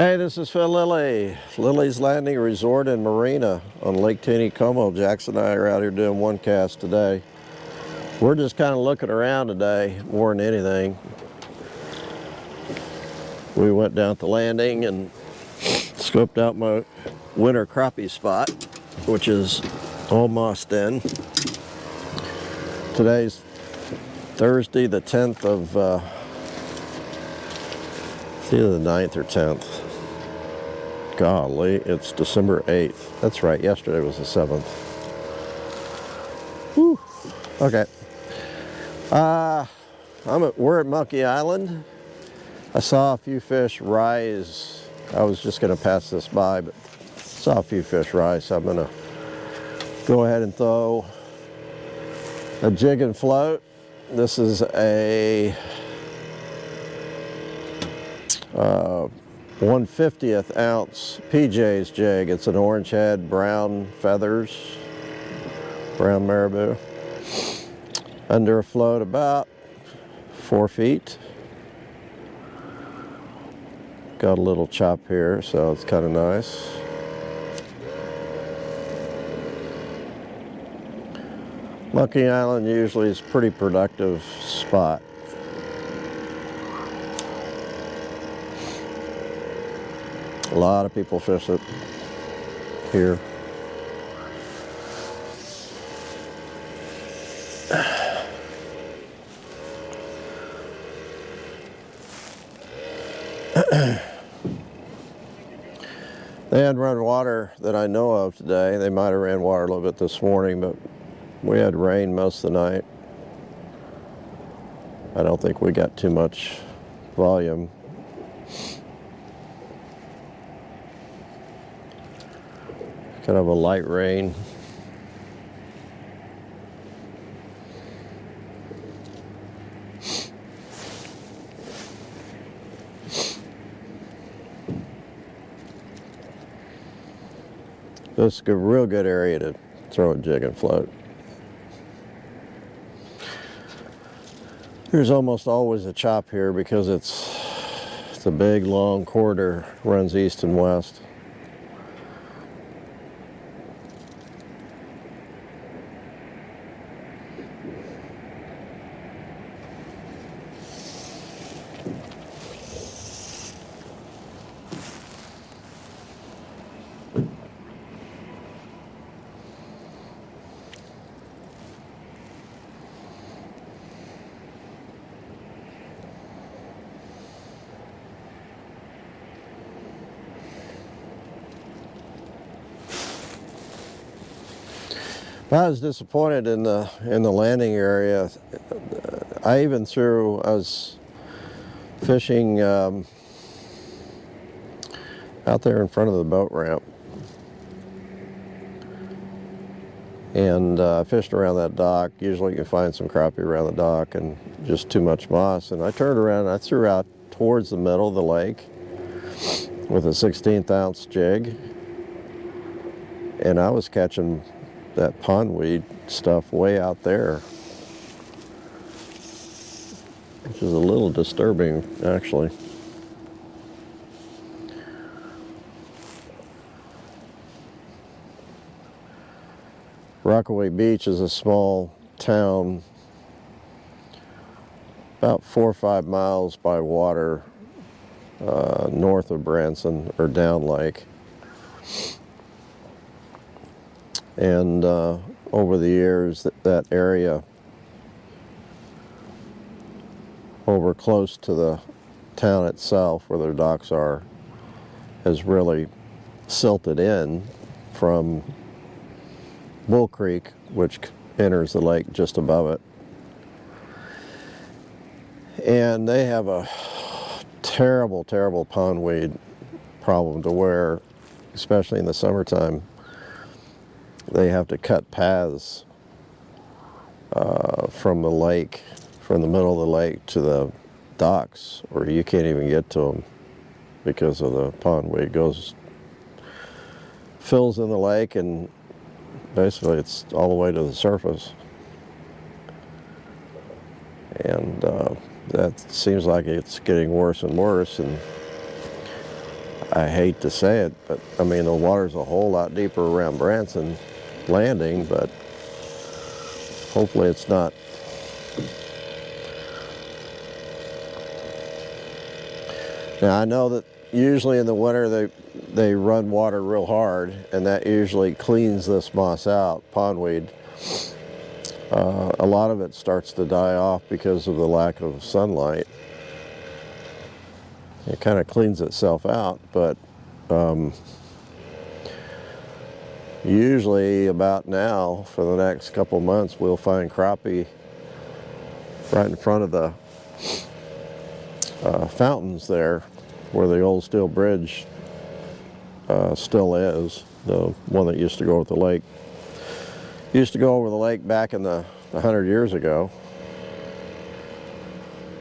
Hey, this is Phil Lilley, Lilley's Landing Resort in Marina on Lake Taneycomo. Jackson and I are out here doing one cast today. We're just kind of looking around today more than anything. We went down at the landing and scoped out my winter crappie spot, which is almost in. Today's Thursday, the 10th of, it's either the 9th or 10th. Golly, it's December 8th. That's right, yesterday was the 7th. Whew. Okay. We're at Monkey Island. I saw a few fish rise. I was just going to pass this by, but saw a few fish rise, so I'm going to go ahead and throw a jig and float. This is a 1/50th ounce PJ's jig. It's an orange head, brown feathers, brown marabou. Under a float about 4 feet. Got a little chop here, so it's kind of nice. Monkey Island usually is a pretty productive spot. A lot of people fish it here. They hadn't run water that I know of today. They might have ran water a little bit this morning, but we had rain most of the night. I don't think we got too much volume. Kind of a light rain. This is a real good area to throw a jig and float. There's almost always a chop here because it's a big long corridor, runs east and west. I was disappointed in the landing area. I was fishing out there in front of the boat ramp, and I fished around that dock. Usually you can find some crappie around the dock and just too much moss. And I turned around and I threw out towards the middle of the lake with a 1/16 ounce jig, and I was catching that pondweed stuff way out there, which is a little disturbing, actually. Rockaway Beach is a small town about 4 or 5 miles by water north of Branson, or down lake. And over the years, that area over close to the town itself, where their docks are, has really silted in from Bull Creek, which enters the lake just above it. And they have a terrible, terrible pondweed problem, to where, especially in the summertime, they have to cut paths from the lake, from the middle of the lake to the docks, or you can't even get to them because of the pondweed. Fills in the lake, and basically it's all the way to the surface. And that seems like it's getting worse and worse. And I hate to say it, but I mean, the water's a whole lot deeper around Branson Landing, but hopefully it's not. Now, I know that usually in the winter they run water real hard, and that usually cleans this moss out, pondweed. A lot of it starts to die off because of the lack of sunlight. It kind of cleans itself out, but usually about now, for the next couple months, we'll find crappie right in front of the fountains there, where the old steel bridge still is, the one that used to go over the lake. Used to go over the lake back in the 100 years ago.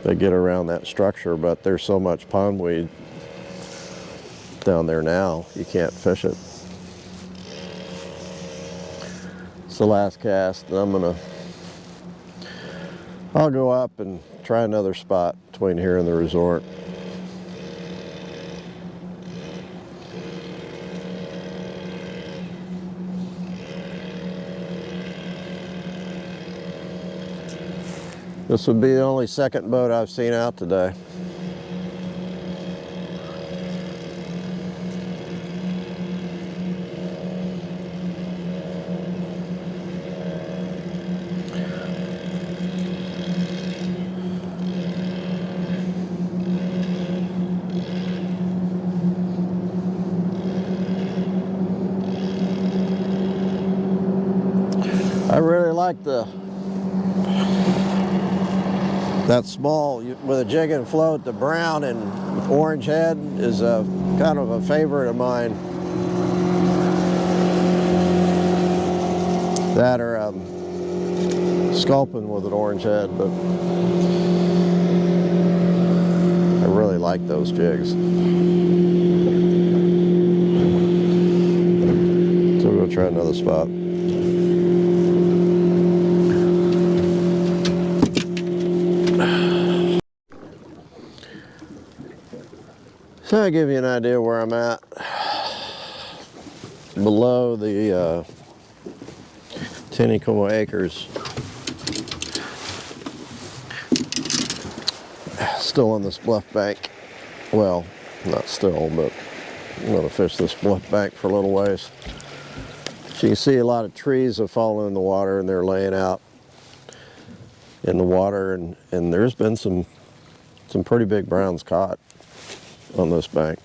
They get around that structure, but there's so much pondweed down there now, you can't fish it. It's the last cast, and I'll go up and try another spot between here and the resort. This would be the only second boat I've seen out today. I really like that small, with a jig and float, the brown and orange head is a kind of a favorite of mine. That or sculpin with an orange head, but I really like those jigs. So we'll try another spot. So I'll give you an idea where I'm at. Below the Taneycomo acres. Still on this bluff bank. Well, not still, but I'm going to fish this bluff bank for a little ways. So you can see a lot of trees have fallen in the water, and they're laying out in the water, and there's been some pretty big browns caught on this bank.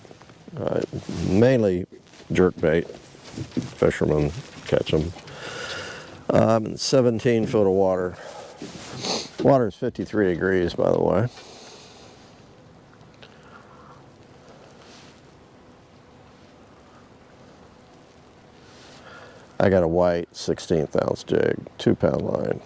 Mainly jerkbait. Fishermen catch them. 17 foot of water. Water is 53 degrees, by the way. I got a white 16th ounce jig, 2-pound line.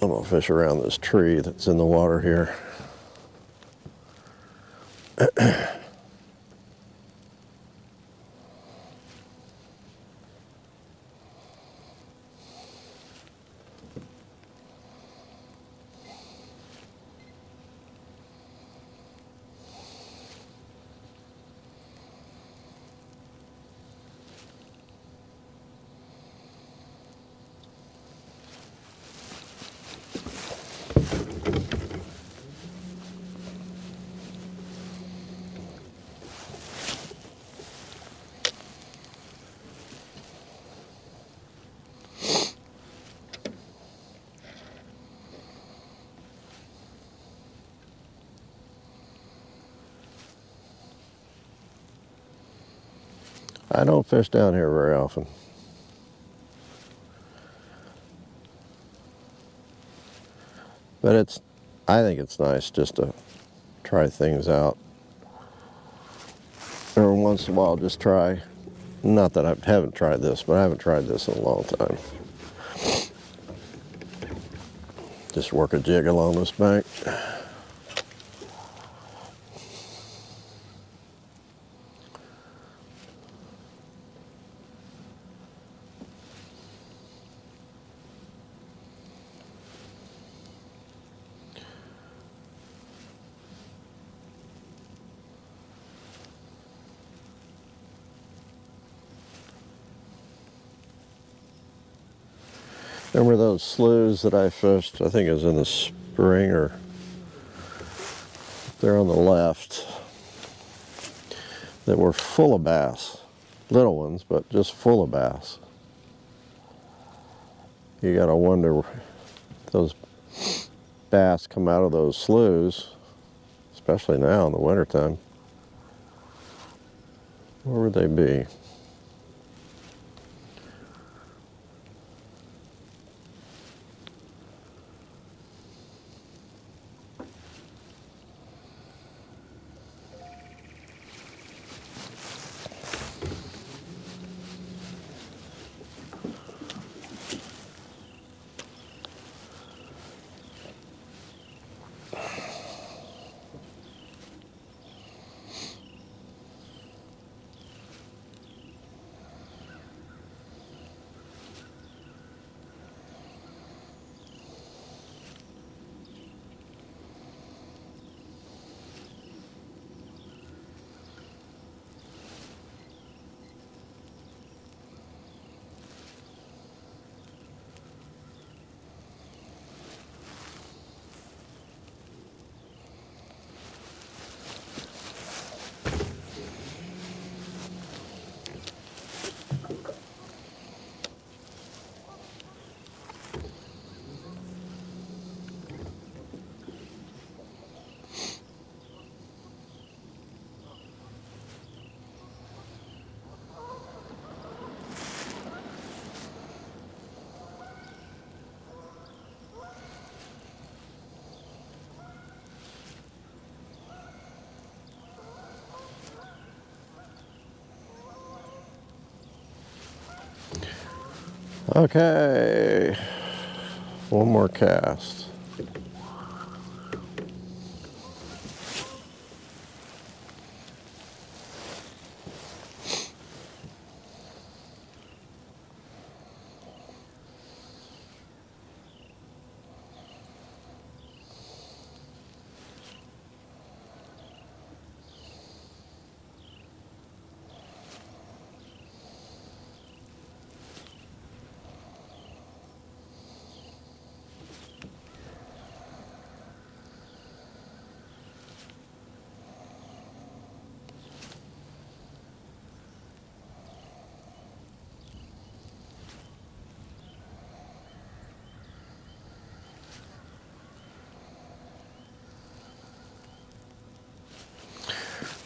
I'm gonna fish around this tree that's in the water here. I don't fish down here very often. But I think it's nice just to try things out. Every once in a while, just try. Not that I haven't tried this, but I haven't tried this in a long time. Just work a jig along this bank. Remember those sloughs that I fished? I think it was in the spring, or they're on the left, that were full of bass. Little ones, but just full of bass. You gotta wonder, those bass come out of those sloughs, especially now in the wintertime. Where would they be? Okay, one more cast.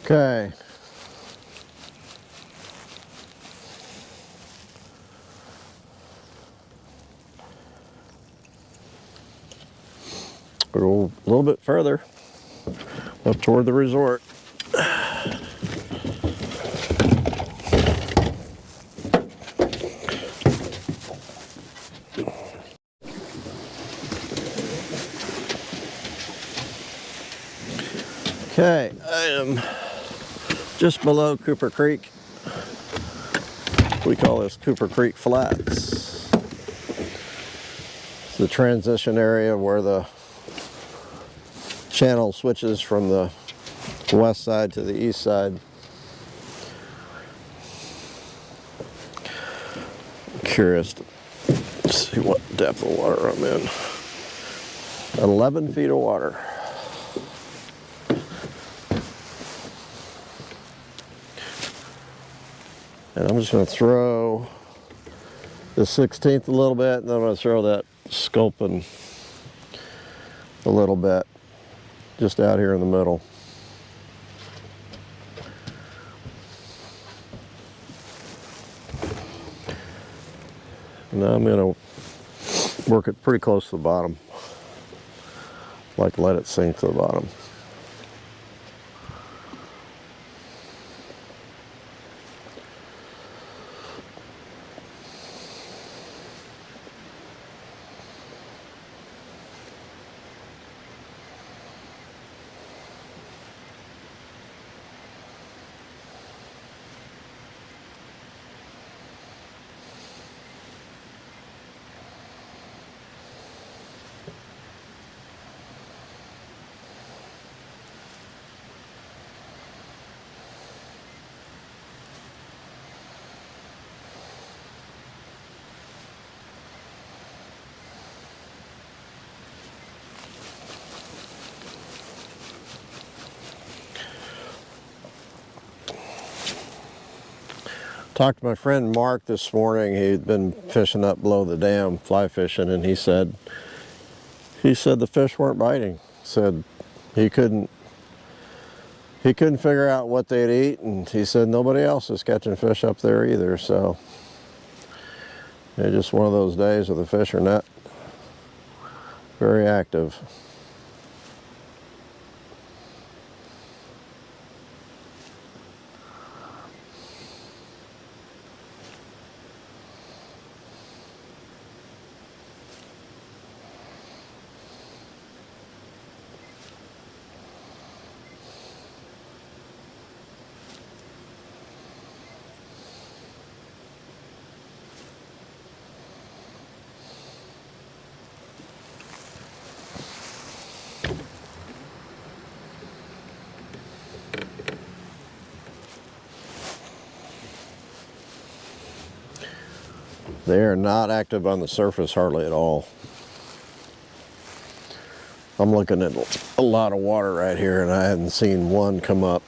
Okay. Go a little bit further up toward the resort. Okay, I am just below Cooper Creek. We call this Cooper Creek Flats. It's the transition area where the channel switches from the west side to the east side. I'm curious to see what depth of water I'm in. 11 feet of water. And I'm just going to throw the 16th a little bit, and then I'm going to throw that sculpin a little bit, just out here in the middle. Now I'm going to work it pretty close to the bottom. Like let it sink to the bottom. Talked to my friend Mark this morning. He'd been fishing up below the dam, fly fishing, and he said the fish weren't biting. Said he couldn't figure out what they'd eat, and he said nobody else is catching fish up there either. So it's just one of those days where the fish are not very active. They are not active on the surface hardly at all. I'm looking at a lot of water right here and I hadn't seen one come up.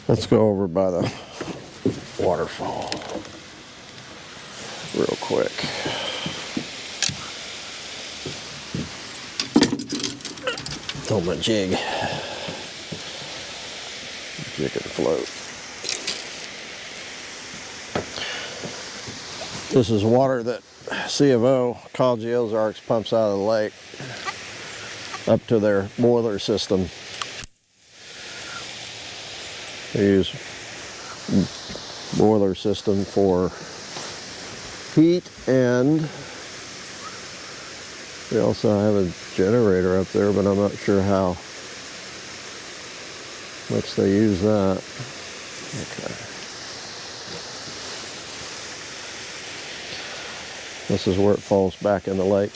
Let's go over by the waterfall real quick. Throw my jig. Jig and float. This is water that C of O, Ecology Ozarks, pumps out of the lake up to their boiler system. They use boiler system for heat, and they also have a generator up there, but I'm not sure how much they use that. Okay. This is where it falls back in the lake.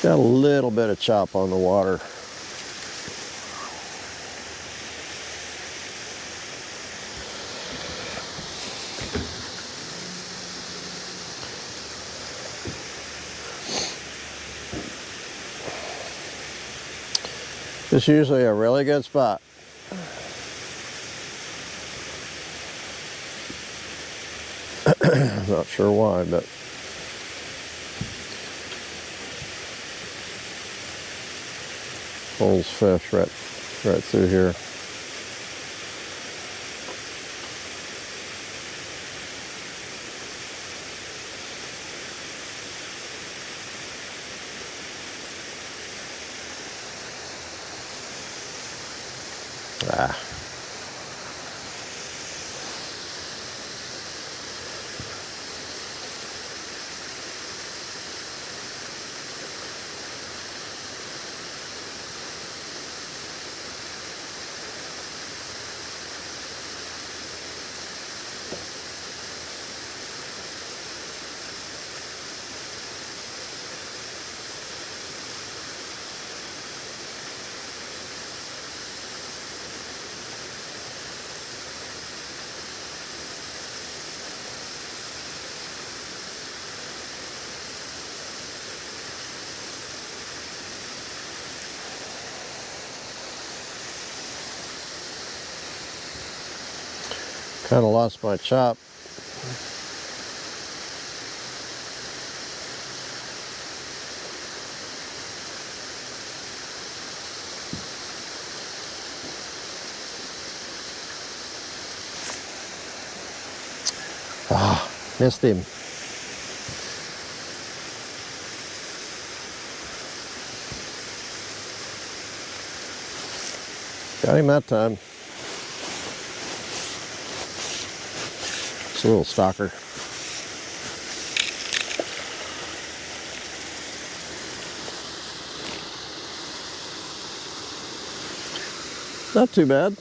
Got a little bit of chop on the water. It's usually a really good spot. Not sure why, but pulls fish right through here. Ah. Kind of lost my chop. Ah, missed him. Got him that time. It's a little stalker. Not too bad.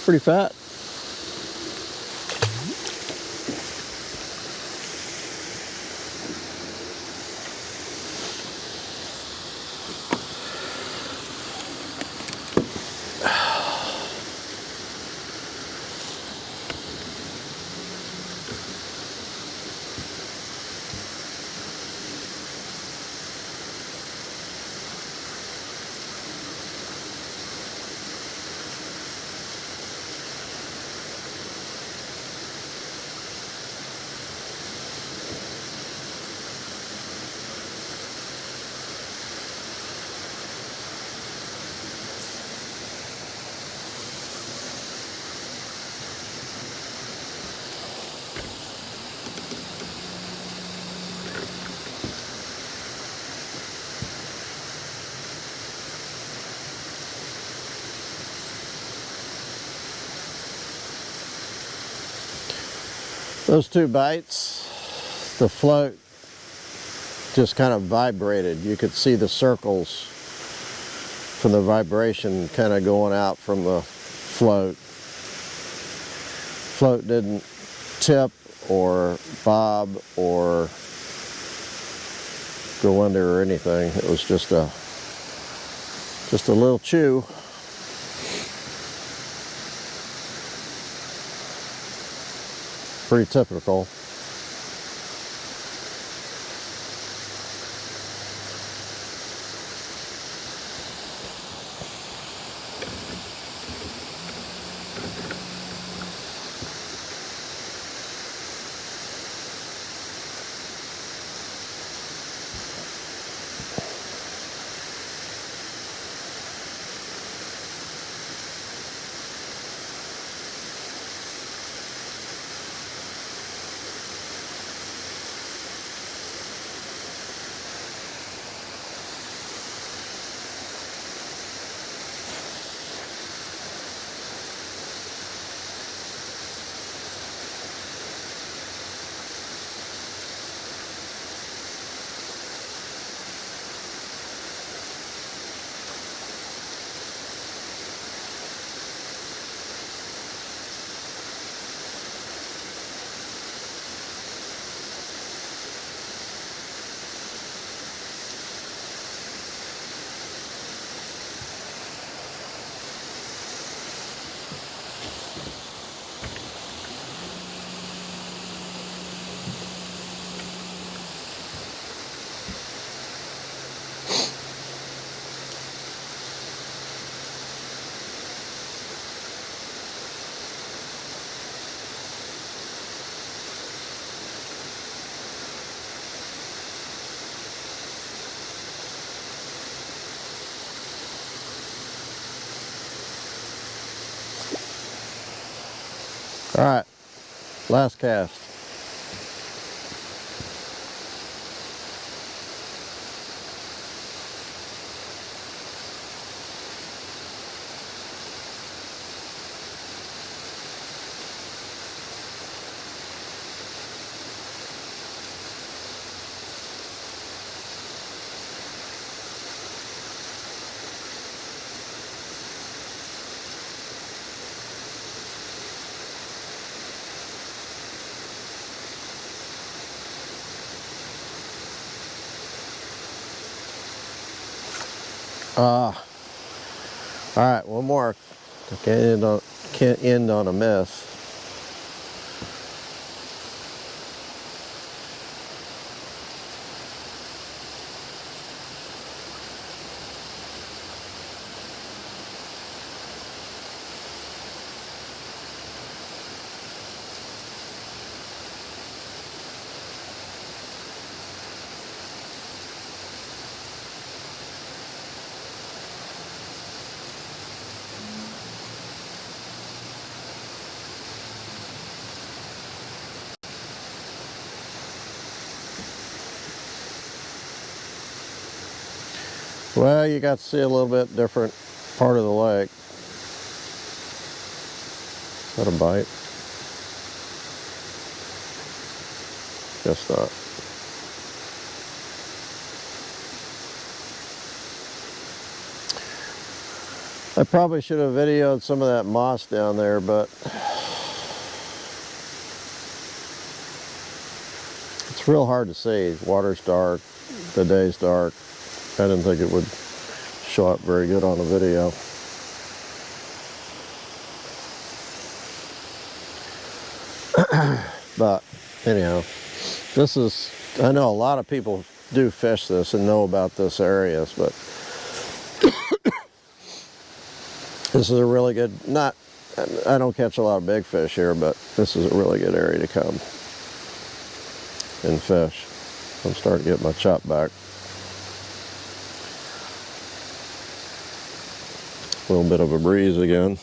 Pretty fat. Those two bites, the float just kind of vibrated. You could see the circles from the vibration kind of going out from the float. Float didn't tip or bob or go under or anything. It was just a little chew. Pretty typical. All right, last cast. All right, one more. I can't end on a miss. Well, you got to see a little bit different part of the lake. Is that a bite? Guess not. I probably should have videoed some of that moss down there, but it's real hard to see. Water's dark, the day's dark. I didn't think it would show up very good on the video. But anyhow, this is, I know a lot of people do fish this and know about this area, but this is a really good, I don't catch a lot of big fish here, but this is a really good area to come and fish. I'm starting to get my chop back. A little bit of a breeze again.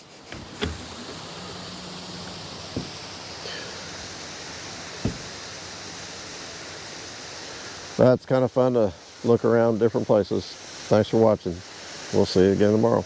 That's kind of fun to look around different places. Thanks for watching. We'll see you again tomorrow.